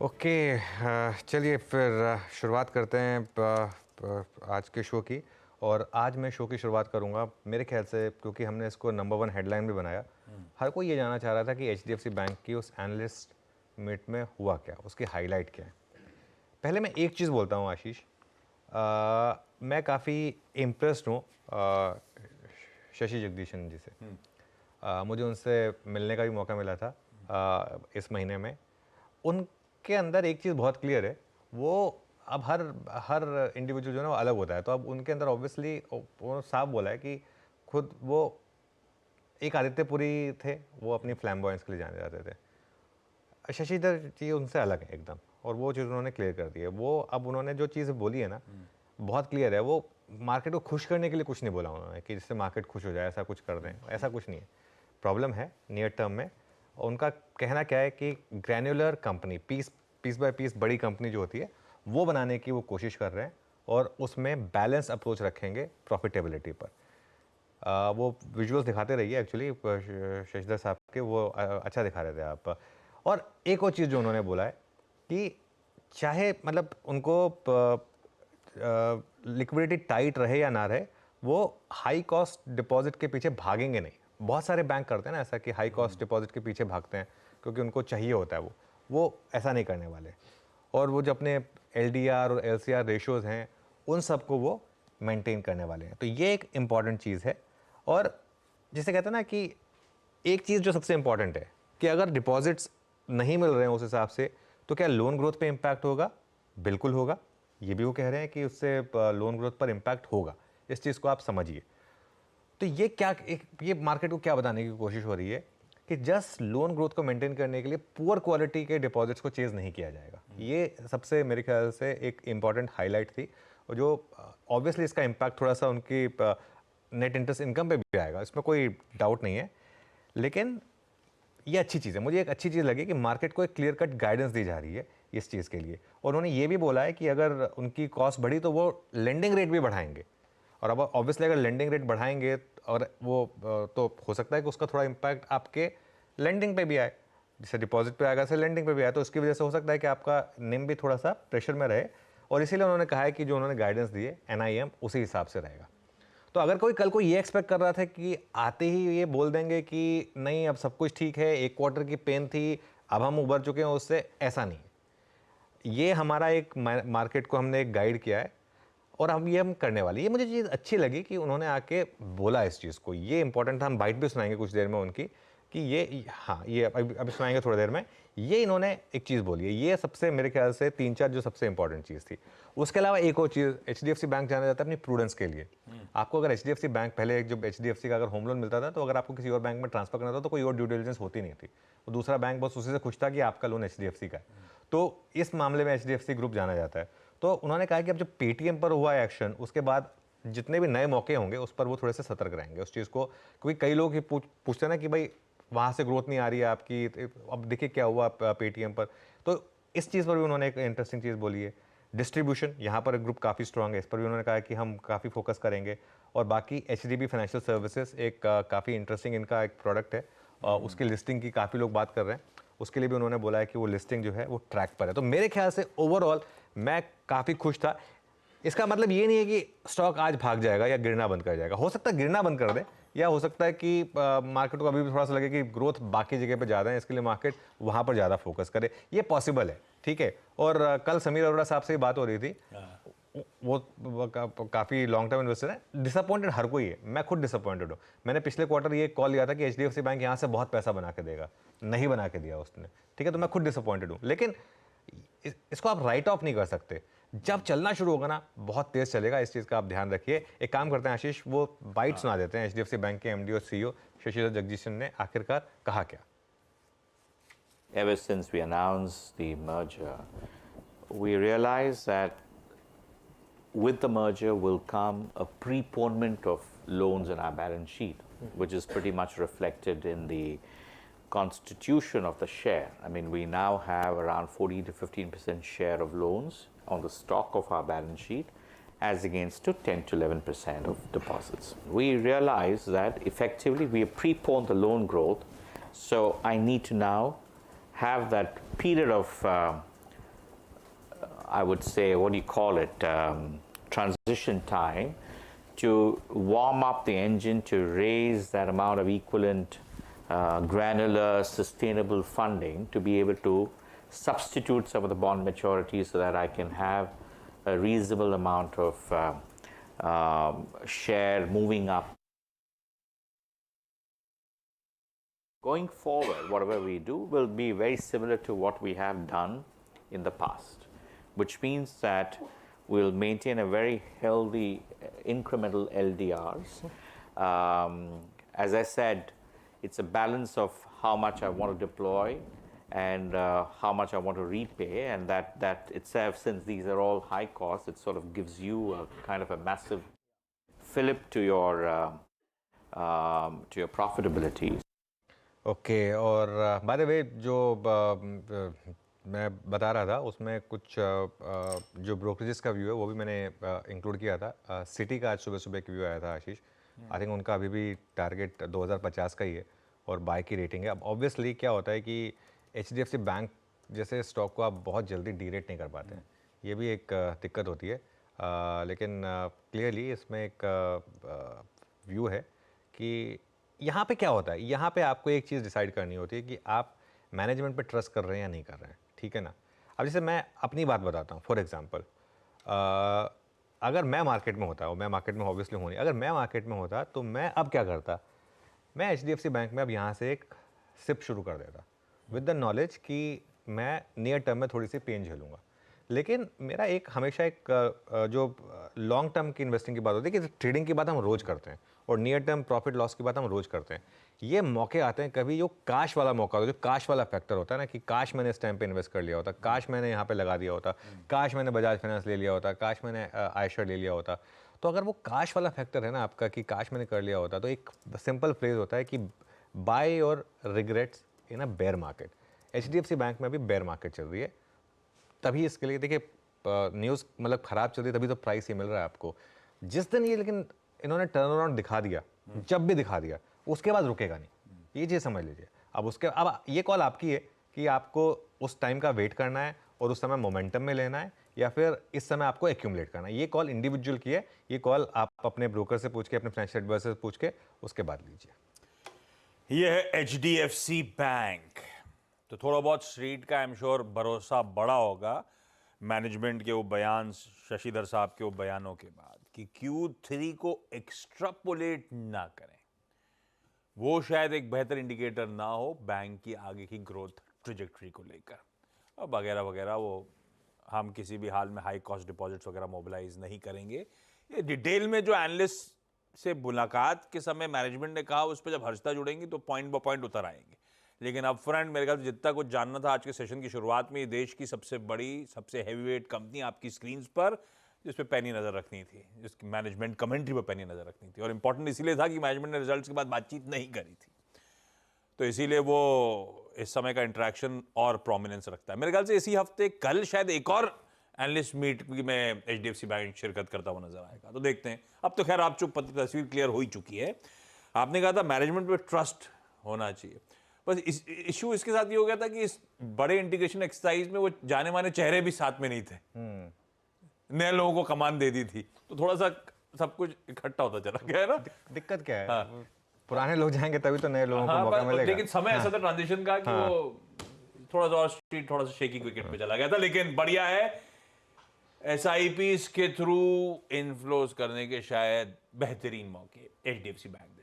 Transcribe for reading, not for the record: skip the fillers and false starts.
Okay. चलिए फिर शुरुआत करते हैं आज के शो की। और आज मैं शो की शुरुआत करूंगा मेरे ख्याल से, क्योंकि हमने इसको नंबर 1 हेडलाइन भी बनाया। हर कोई ये जानना चाह रहा था कि एचडीएफसी बैंक की उस एनालिस्ट मीट में हुआ क्या, उसकी हाईलाइट क्या है। पहले मैं एक चीज़ बोलता हूँ आशीष, मैं काफ़ी इम्प्रेस्ड हूँ शशि जगदीशन जी से। मुझे उनसे मिलने का भी मौका मिला था इस महीने में। उनके अंदर एक चीज़ बहुत क्लियर है, वो अब हर हर इंडिविजुअल जो है ना वो अलग होता है। तो अब उनके अंदर ऑब्वियसली वो साफ बोला है कि खुद वो एक आदित्यपुरी थे, वो अपनी फ्लैम्बॉयंस के लिए जाने जाते थे। शशिधर जी उनसे अलग है एकदम, और वो चीज़ उन्होंने क्लियर कर दी है। वो अब उन्होंने जो चीज़ बोली है ना बहुत क्लियर है। वो मार्केट को खुश करने के लिए कुछ नहीं बोला उन्होंने कि जिससे मार्केट खुश हो जाए, ऐसा कुछ कर दें, ऐसा कुछ नहीं है। प्रॉब्लम है नियर टर्म में। उनका कहना क्या है कि granular company, piece by piece बड़ी कंपनी जो होती है वो बनाने की वो कोशिश कर रहे हैं, और उसमें बैलेंस अप्रोच रखेंगे प्रॉफिटेबिलिटी पर। वो विजुअल्स दिखाते रहिए एक्चुअली शशिधर साहब के, वो अच्छा दिखा रहे थे आप। और एक और चीज़ जो उन्होंने बोला है कि चाहे मतलब उनको लिक्विडिटी टाइट रहे या ना रहे, वो हाई कॉस्ट डिपॉजिट के पीछे भागेंगे नहीं। बहुत सारे बैंक करते हैं ना ऐसा कि हाई कॉस्ट डिपॉजिट के पीछे भागते हैं क्योंकि उनको चाहिए होता है। वो ऐसा नहीं करने वाले। और वो जो अपने एलडीआर और एलसीआर रेशियोज़ हैं उन सबको वो मेंटेन करने वाले हैं। तो ये एक इम्पॉर्टेंट चीज़ है। और जिसे कहते हैं ना कि एक चीज़ जो सबसे इम्पॉर्टेंट है कि अगर डिपॉजिट्स नहीं मिल रहे हैं उस हिसाब से, तो क्या लोन ग्रोथ पे इम्पैक्ट होगा? बिल्कुल होगा। ये भी वो कह रहे हैं कि उससे लोन ग्रोथ पर इम्पैक्ट होगा। इस चीज़ को आप समझिए। तो ये क्या ये मार्केट को क्या बताने की कोशिश हो रही है कि जस्ट लोन ग्रोथ को मेंटेन करने के लिए पुअर क्वालिटी के डिपॉजिट्स को चेज नहीं किया जाएगा। ये सबसे मेरे ख्याल से एक इंपॉर्टेंट हाईलाइट थी, और जो ऑब्वियसली इसका इम्पैक्ट थोड़ा सा उनकी नेट इंटरेस्ट इनकम पे भी आएगा, इसमें कोई डाउट नहीं है। लेकिन ये अच्छी चीज़ है। मुझे एक अच्छी चीज़ लगी कि मार्केट को एक क्लियर कट गाइडेंस दी जा रही है इस चीज़ के लिए। और उन्होंने ये भी बोला है कि अगर उनकी कॉस्ट बढ़ी तो वो लेंडिंग रेट भी बढ़ाएंगे। और अब ऑब्वियसली अगर लेंडिंग रेट बढ़ाएंगे और वो तो हो सकता है कि उसका थोड़ा इम्पैक्ट आपके लेंडिंग पे भी आए, जैसे डिपॉजिट पे आएगा, से लेंडिंग पे भी आए। तो उसकी वजह से हो सकता है कि आपका निम भी थोड़ा सा प्रेशर में रहे। और इसीलिए उन्होंने कहा है कि जो उन्होंने गाइडेंस दी है एनआईएम उसी हिसाब से रहेगा। तो अगर कोई कल को ये एक्सपेक्ट कर रहा था कि आते ही ये बोल देंगे कि नहीं अब सब कुछ ठीक है, एक क्वार्टर की पेन थी, अब हम उबर चुके हैं उससे, ऐसा नहीं। ये हमारा एक मार्केट को हमने एक गाइड किया है, और हम करने वाले। ये मुझे चीज़ अच्छी लगी कि उन्होंने आके बोला इस चीज़ को। ये इंपॉर्टेंट था। हम बाइट भी सुनाएंगे कुछ देर में उनकी कि ये, हाँ ये अभी सुनाएंगे थोड़ी देर में। ये इन्होंने एक चीज़ बोली है, ये सबसे मेरे ख्याल से 3-4 जो सबसे इंपॉर्टेंट चीज़ थी। उसके अलावा एक और चीज़, एचडीएफसी बैंक जाना जाता है अपनी प्रूडेंस के लिए। आपको अगर एचडीएफसी बैंक, पहले जब एचडीएफसी का अगर होम लोन मिलता था तो अगर आपको किसी और बैंक में ट्रांसफर करना था तो कोई और ड्यू डिलिजेंस होती नहीं थी। वो दूसरा बैंक बस उसी से खुश था कि आपका लोन एचडीएफसी का है। तो इस मामले में एचडीएफसी ग्रुप जाना जाता है। तो उन्होंने कहा कि अब जब पेटीएम पर हुआ एक्शन, उसके बाद जितने भी नए मौके होंगे उस पर वो थोड़े से सतर्क रहेंगे उस चीज़ को। क्योंकि कई लोग पूछते हैं ना कि भाई वहाँ से ग्रोथ नहीं आ रही है आपकी, अब देखिए क्या हुआ पेटीएम पर। तो इस चीज़ पर भी उन्होंने एक इंटरेस्टिंग चीज़ बोली है। डिस्ट्रीब्यूशन, यहाँ पर ग्रुप काफ़ी स्ट्रांग है, इस पर भी उन्होंने कहा कि हम काफ़ी फोकस करेंगे। और बाकी एचडीबी फाइनेंशियल सर्विसेज एक काफ़ी इंटरेस्टिंग इनका एक प्रोडक्ट है, उसकी लिस्टिंग की काफ़ी लोग बात कर रहे हैं। उसके लिए भी उन्होंने बोला है कि वो लिस्टिंग जो है वो ट्रैक पर है। तो मेरे ख्याल से ओवरऑल मैं काफ़ी खुश था। इसका मतलब ये नहीं है कि स्टॉक आज भाग जाएगा या गिरना बंद कर जाएगा। हो सकता है गिरना बंद कर दे, या हो सकता है कि मार्केट को अभी भी थोड़ा सा लगे कि ग्रोथ बाकी जगह पे ज़्यादा है, इसके लिए मार्केट वहाँ पर ज़्यादा फोकस करे। ये पॉसिबल है, ठीक है। और कल समीर अरोड़ा साहब से बात हो रही थी, वो काफ़ी लॉन्ग टर्म इन्वेस्टर है। डिसअपॉइंटेड हर कोई है, मैं खुद डिसअपॉइंटेड हूँ। मैंने पिछले क्वार्टर ये कॉल लिया था कि एचडीएफसी बैंक यहाँ से बहुत पैसा बना के देगा, नहीं बना के दिया उसने, ठीक है। तो मैं खुद डिसअपॉइंटेड हूँ। लेकिन इसको आप राइट ऑफ नहीं कर सकते। जब चलना शुरू होगा ना बहुत तेज चलेगा, इस चीज़ का आप ध्यान रखिए। एक काम करते हैं आशीष, वो बाइट सुना देते हैं एचडीएफसी बैंक के एमडी और सीईओ शशिधर जगदीशन ने आखिरकार कहा क्या। Ever since we announced the merger, we realized that with the merger will come a preponement of loans in our balance sheet, which is pretty much reflected in the constitution of the share. I mean, we now have around 14 to 15% share of loans on the stock of our balance sheet, as against to 10 to 11% of deposits. We realize that effectively we have preponed the loan growth, so I need to now have that period of I would say, what do you call it, transition time to warm up the engine to raise that amount of equivalent granular sustainable funding to be able to substitute some of the bond maturities so that I can have a reasonable amount of share moving up. Going forward, whatever we do will be very similar to what we have done in the past, which means that we'll maintain a very healthy incremental LDRs. As I said, it's a balance of how much I want to deploy and how much I want to repay, and that itself, since these are all high costs, it sort of gives you a kind of a massive fillip to your profitability. Okay और by the way जो मैं बता रहा था उसमें कुछ जो brokerages का व्यू है वो भी मैंने इंक्लूड किया था। सिटी का आज सुबह सुबह एक व्यू आया था आशीष, आई थिंक उनका अभी भी टारगेट 2050 का ही है और बाय की रेटिंग है। अब ऑब्वियसली क्या होता है कि HDFC बैंक जैसे स्टॉक को आप बहुत जल्दी डीरेट नहीं कर पाते हैं, ये भी एक दिक्कत होती है। लेकिन क्लियरली इसमें एक व्यू है कि यहाँ पे क्या होता है, यहाँ पे आपको एक चीज़ डिसाइड करनी होती है कि आप मैनेजमेंट पे ट्रस्ट कर रहे हैं या नहीं कर रहे हैं, ठीक है ना। अब जैसे मैं अपनी बात बताता हूँ, फॉर एग्जांपल अगर मैं मार्केट में होता, और मैं मार्केट में ऑब्वियसली हूँ नहीं, अगर मैं मार्केट में होता तो मैं अब क्या करता, मैं HDFC बैंक में अब यहाँ से एक सिप शुरू कर देता विद द नॉलेज कि मैं नियर टर्म में थोड़ी सी पेन झेलूँगा। लेकिन मेरा एक हमेशा एक जो लॉन्ग टर्म की इन्वेस्टिंग की बात होती है कि ट्रेडिंग की बात हम रोज़ करते हैं और नियर टर्म प्रॉफिट लॉस की बात हम रोज़ करते हैं। ये मौके आते हैं कभी जो काश वाला मौका होता है, जो काश वाला फैक्टर होता है ना, कि काश मैंने इस टाइम पे इन्वेस्ट कर लिया होता, काश मैंने यहाँ पे लगा दिया होता, काश मैंने बजाज फाइनेंस ले लिया होता, काश मैंने आयशर ले लिया होता। तो अगर वो काश वाला फैक्टर है ना आपका कि काश मैंने कर लिया होता, तो एक सिंपल फ्रेज होता है कि buy your regrets in a bear market. HDFC bank में भी बेयर मार्केट चल रही है, तभी इसके लिए देखिए न्यूज़ मतलब ख़राब चल रही है, तभी तो प्राइस ये मिल रहा है आपको। जिस दिन ये लेकिन इन्होंने टर्न अराउंड दिखा दिया, जब भी दिखा दिया उसके बाद रुकेगा नहीं, ये चीज़ समझ लीजिए। अब ये कॉल आपकी है कि आपको उस टाइम का वेट करना है और उस समय मोमेंटम में लेना है या फिर इस समय आपको एक्यूमुलेट करना है। ये कॉल इंडिविजुअल की है, ये कॉल आप अपने ब्रोकर से पूछ के, अपने फाइनेंशियल एडवाइजर से पूछ के उसके बाद लीजिए। ये है HDFC बैंक। तो थोड़ा बहुत स्ट्रीट का आई एम श्योर भरोसा बड़ा होगा मैनेजमेंट के वो बयान, शशिधर साहब के वो बयानों के बाद, कि Q3 को एक्स्ट्रापोलेट ना करें। वो शायद एक बेहतर इंडिकेटर ना हो बैंक की आगे की ग्रोथ ट्रेजेक्टरी को लेकर, और वगैरह वगैरह। वो हम किसी भी हाल में हाई कॉस्ट डिपॉजिट्स वगैरह मोबिलाइज नहीं करेंगे। ये डिटेल में जो एनालिस्ट से मुलाकात के समय मैनेजमेंट ने कहा, उस पर जब हर्षता जुड़ेंगी तो पॉइंट बाय पॉइंट उतर आएंगे। लेकिन अब फ्रंट मेरे ख्याल से जितना कुछ जानना था आज के सेशन की शुरुआत में, देश की सबसे बड़ी, सबसे हैवीवेट कंपनी आपकी स्क्रीन्स पर, जिस पे पैनी नज़र रखनी थी, जिसकी मैनेजमेंट कमेंट्री पर पैनी नज़र रखनी थी। और इंपॉर्टेंट इसीलिए था कि मैनेजमेंट ने रिजल्ट्स के बाद बातचीत नहीं करी थी, तो इसीलिए वो इस समय का इंटरेक्शन और प्रोमिनेंस रखता है। मेरे ख्याल से इसी हफ्ते कल शायद एक और एनालिस्ट मीट में HDFC बैंक शिरकत करता हुआ नजर आएगा, तो देखते हैं। अब तो खैर आप चुप, तस्वीर क्लियर हो ही चुकी है। आपने कहा था मैनेजमेंट पे ट्रस्ट होना चाहिए, बस इशू इसके साथ ये हो गया था कि इस बड़े इंटीग्रेशन एक्सरसाइज में वो जाने माने चेहरे भी साथ में नहीं थे, नए लोगों को कमान दे दी थी, तो थोड़ा सा सब कुछ इकट्ठा होता चला गया है ना। दिक्कत क्या है, पुराने लोग जाएंगे तभी तो नए लोगों को मौका मिलेगा। लेकिन समय ऐसा था ट्रांजिशन का कि वो थोड़ा सा और स्ट्रीट थोड़ा सा शेकी विकेट पे चला गया था। लेकिन बढ़िया है, SIPs के थ्रू इनफ्लोज करने के शायद बेहतरीन मौके HDFC बैंक